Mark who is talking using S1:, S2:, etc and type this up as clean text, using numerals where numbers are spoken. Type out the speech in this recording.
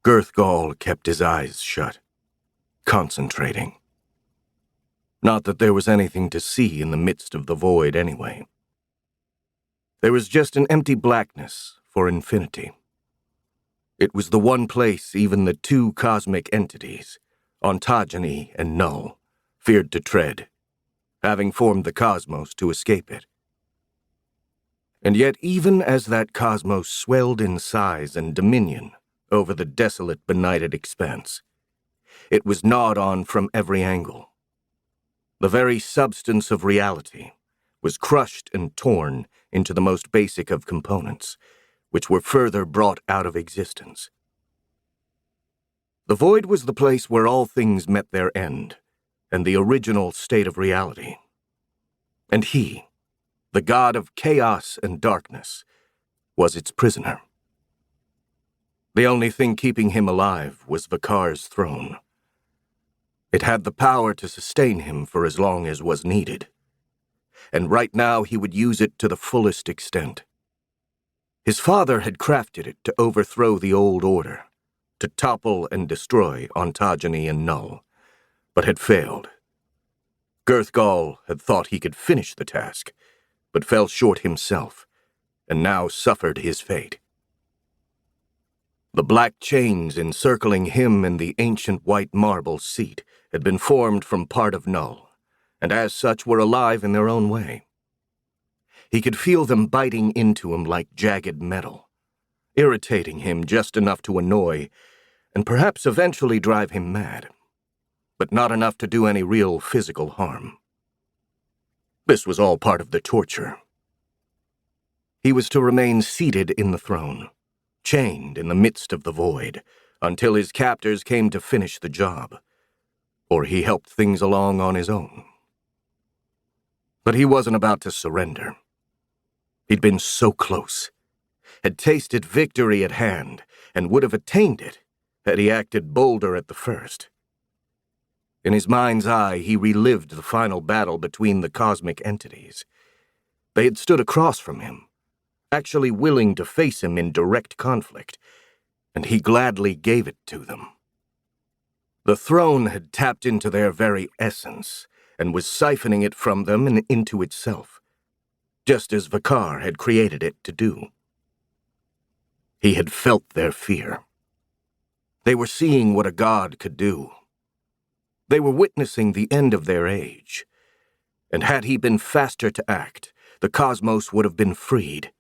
S1: Gurthghol kept his eyes shut, concentrating. Not that there was anything to see in the midst of the void anyway. There was just an empty blackness for infinity. It was the one place even the two cosmic entities, ontogeny and null, feared to tread, having formed the cosmos to escape it. And yet even as that cosmos swelled in size and dominion over the desolate, benighted expanse, it was gnawed on from every angle. The very substance of reality was crushed and torn into the most basic of components, which were further brought out of existence. The void was the place where all things met their end, and the original state of reality. And he, the god of chaos and darkness, was its prisoner. The only thing keeping him alive was Vkars' throne. It had the power to sustain him for as long as was needed, and right now he would use it to the fullest extent. His father had crafted it to overthrow the old order, to topple and destroy ontogeny and null, but had failed. Gurthghol had thought he could finish the task, but fell short himself, and now suffered his fate. The black chains encircling him and the ancient white marble seat had been formed from part of null, and as such were alive in their own way. He could feel them biting into him like jagged metal, irritating him just enough to annoy, and perhaps eventually drive him mad, but not enough to do any real physical harm. This was all part of the torture. He was to remain seated in the throne, chained in the midst of the void, until his captors came to finish the job, or he helped things along on his own. But he wasn't about to surrender. He'd been so close, had tasted victory at hand, and would have attained it had he acted bolder at the first. In his mind's eye, he relived the final battle between the cosmic entities. They had stood across from him, actually willing to face him in direct conflict, and he gladly gave it to them. The throne had tapped into their very essence, and was siphoning it from them and into itself, just as Vkar had created it to do. He had felt their fear. They were seeing what a god could do. They were witnessing the end of their age, and had he been faster to act, the cosmos would have been freed,